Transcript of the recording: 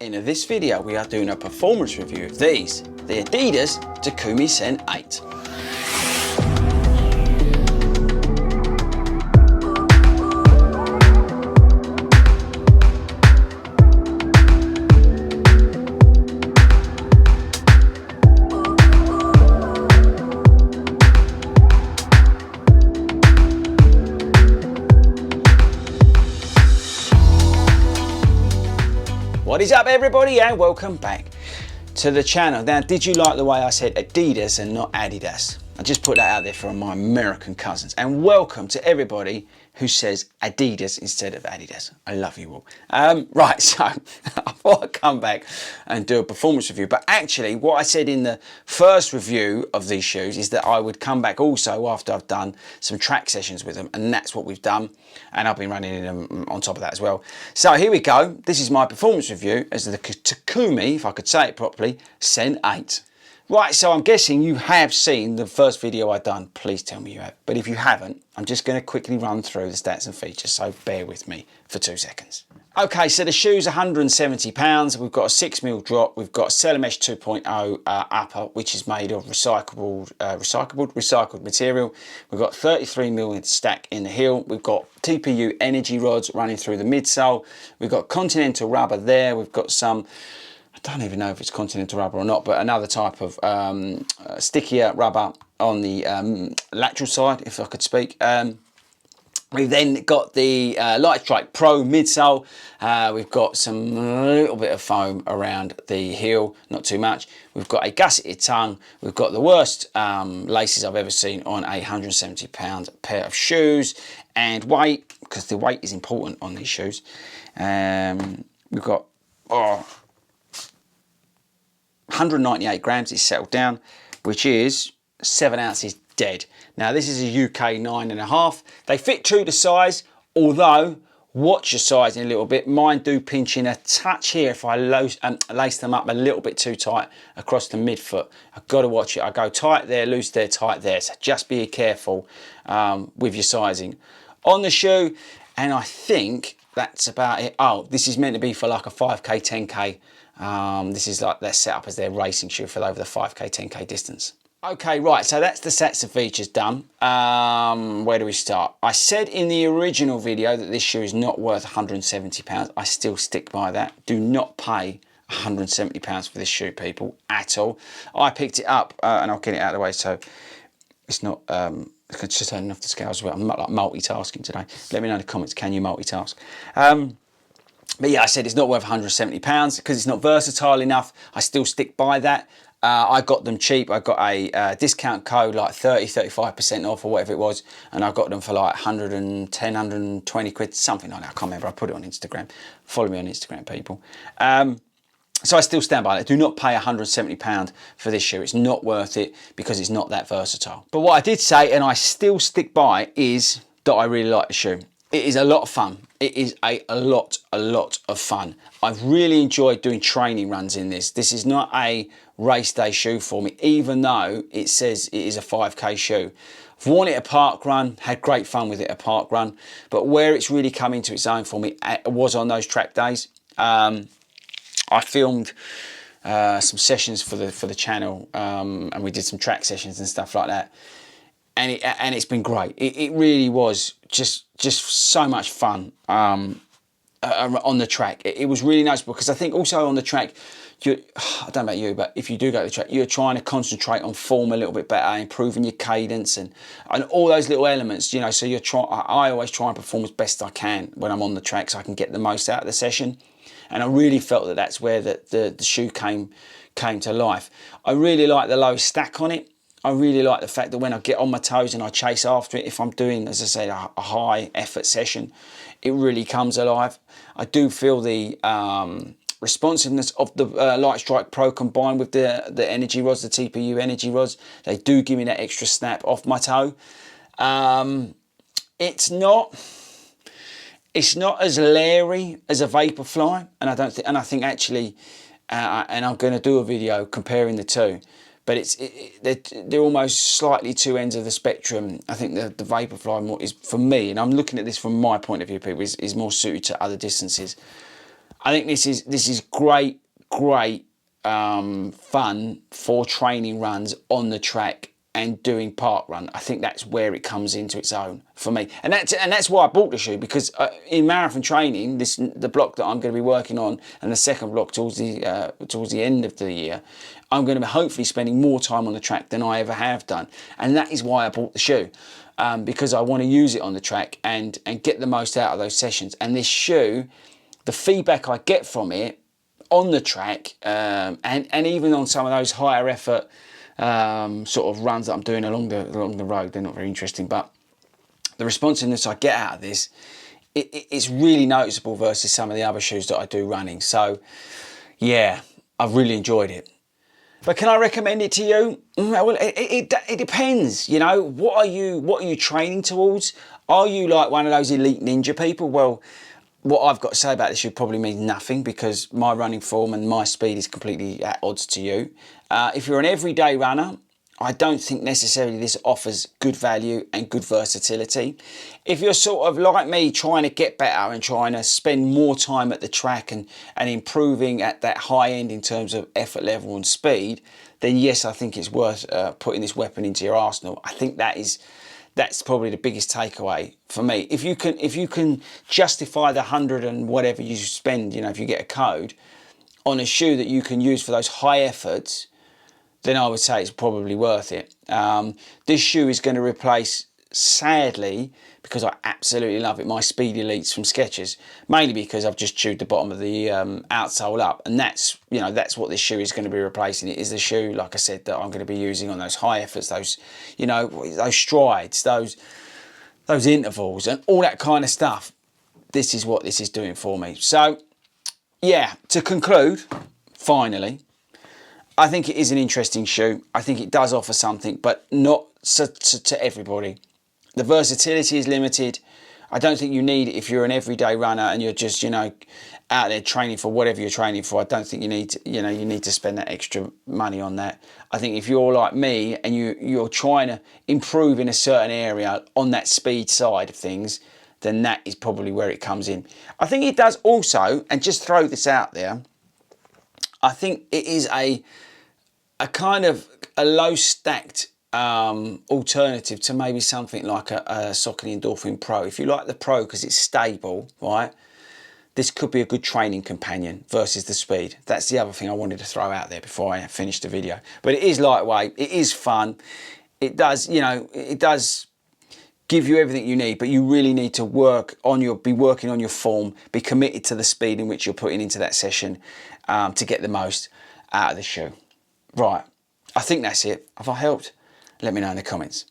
In this video we are doing a performance review of these, the Adidas Takumi Sen 8. What is up everybody, and welcome back to the channel. Now, did you like the way I said Adidas and not Adidas? I just put that out there for my American cousins. And welcome to everybody who says Adidas instead of Adidas. I love you all. Right, so I thought I'd come back and do a performance review. But actually, what I said in the first review of these shoes is that I would come back also after I've done some track sessions with them. And that's what we've done. And I've been running in them on top of that as well. So here we go. This is my performance review as the Takumi, if I could say it properly, Sen 8. Right, so I'm guessing you have seen the first video I've done. Please tell me you have. But if you haven't, I'm just going to quickly run through the stats and features, so bear with me for 2 seconds. Okay, so the shoe's £170. We've got a 6mm drop. We've got Cellamesh 2.0 upper, which is made of recycled material. We've got 33mm stack in the heel. We've got TPU energy rods running through the midsole. We've got Continental rubber there. We've got some, I don't even know if it's Continental rubber or not, but another type of stickier rubber on the lateral side, if I could speak. We've then got the Light Strike Pro midsole. We've got some little bit of foam around the heel, not too much. We've got a gusseted tongue. We've got the worst laces I've ever seen on a £170 pair of shoes. And weight, because the weight is important on these shoes. We've got 198 grams. It's settled down, which is 7 ounces dead. Now this is a UK 9.5. They fit true to size, although watch your sizing a little bit. Mine do pinch in a touch here if I lace them up a little bit too tight across the midfoot. I've got to watch it. I go tight there, loose there, tight there. So just be careful with your sizing on the shoe. And I think that's about it. Oh, this is meant to be for like a 5k, 10k. This is like they're set up as their racing shoe for over the 5k, 10k distance. Okay, right, so that's the sets and features done. Where do we start? I said in the original video that this shoe is not worth £170. I still stick by that. Do not pay £170 for this shoe, people, at all. I picked it up, and I'll get it out of the way so it's not, it's just turning off the scales. I'm not like multitasking today. Let me know in the comments, can you multitask? But yeah, I said it's not worth £170 because it's not versatile enough. I still stick by that. I got them cheap. I got a discount code like 35% off or whatever it was, and I got them for like 110, 120 quid, something like that. I can't remember. I put it on Instagram. Follow me on Instagram, people. So I still stand by that. Do not pay £170 for this shoe. It's not worth it because it's not that versatile. But what I did say, and I still stick by, is that I really like the shoe. It is a lot of fun. It is a lot of fun. I've really enjoyed doing training runs in this. This is not a race day shoe for me, even though it says it is a 5k shoe. I've worn it a park run, had great fun with it a park run, but where it's really come into its own for me was on those track days. I filmed some sessions for the channel, and we did some track sessions and stuff like that. And it's been great. It really was just so much fun on the track. It was really nice because I think also on the track, I don't know about you, but if you do go to the track, you're trying to concentrate on form a little bit better, improving your cadence and all those little elements, you know. So I always try and perform as best I can when I'm on the track so I can get the most out of the session. And I really felt that that's where the shoe came to life. I really like the low stack on it. I really like the fact that when I get on my toes and I chase after it, if I'm doing, as I said, a high effort session, it really comes alive. I do feel the responsiveness of the Light Strike Pro combined with the energy rods, the TPU energy rods. They do give me that extra snap off my toe. It's not as leery as a Vaporfly, and I think actually, and I'm going to do a video comparing the two. But they're almost slightly two ends of the spectrum. I think the Vaporfly is, for me, and I'm looking at this from my point of view, people, is more suited to other distances. I think this is great fun for training runs on the track and doing park run. I think that's where it comes into its own for me, and that's why I bought the shoe, because in marathon training, the block that I'm going to be working on, and the second block towards the end of the year, I'm going to be hopefully spending more time on the track than I ever have done, and that is why I bought the shoe, because I want to use it on the track and get the most out of those sessions. And this shoe, the feedback I get from it on the track, and even on some of those higher effort sort of runs that I'm doing along the road, they're not very interesting, but the responsiveness I get out of this, it's really noticeable versus some of the other shoes that I do running. So yeah, I've really enjoyed it. But can I recommend it to you? Well, it depends. You know, what are you training towards? Are you like one of those elite ninja people? Well, what I've got to say about this should probably mean nothing, because my running form and my speed is completely at odds to you. If you're an everyday runner, I don't think necessarily this offers good value and good versatility. If you're sort of like me, trying to get better and trying to spend more time at the track and improving at that high end in terms of effort level and speed, then yes, I think it's worth putting this weapon into your arsenal. I think that's probably the biggest takeaway for me. If you can justify the 100 and whatever you spend, you know, if you get a code on a shoe that you can use for those high efforts, then I would say it's probably worth it. This shoe is going to replace, sadly, because I absolutely love it, my Speed Elites from Skechers, mainly because I've just chewed the bottom of the outsole up, and that's what this shoe is going to be replacing. It is the shoe, like I said, that I'm going to be using on those high efforts, those strides, those intervals, and all that kind of stuff. This is what this is doing for me. So yeah, to conclude, finally, I think it is an interesting shoe. I think it does offer something, but not to everybody. The versatility is limited. I don't think you need it if you're an everyday runner and you're just, out there training for whatever you're training for. I don't think you need to spend that extra money on that. I think if you're like me and you're trying to improve in a certain area on that speed side of things, then that is probably where it comes in. I think it does also, and just throw this out there, I think it is a kind of a low stacked alternative to maybe something like a Saucony Endorphin Pro. If you like the Pro because it's stable, right, this could be a good training companion versus the Speed. That's the other thing I wanted to throw out there before I finish the video. But it is lightweight, it is fun, it does, it does give you everything you need, but you really need to be working on your form, be committed to the speed in which you're putting into that session to get the most out of the shoe. Right, I think that's it. Have I helped? Let me know in the comments.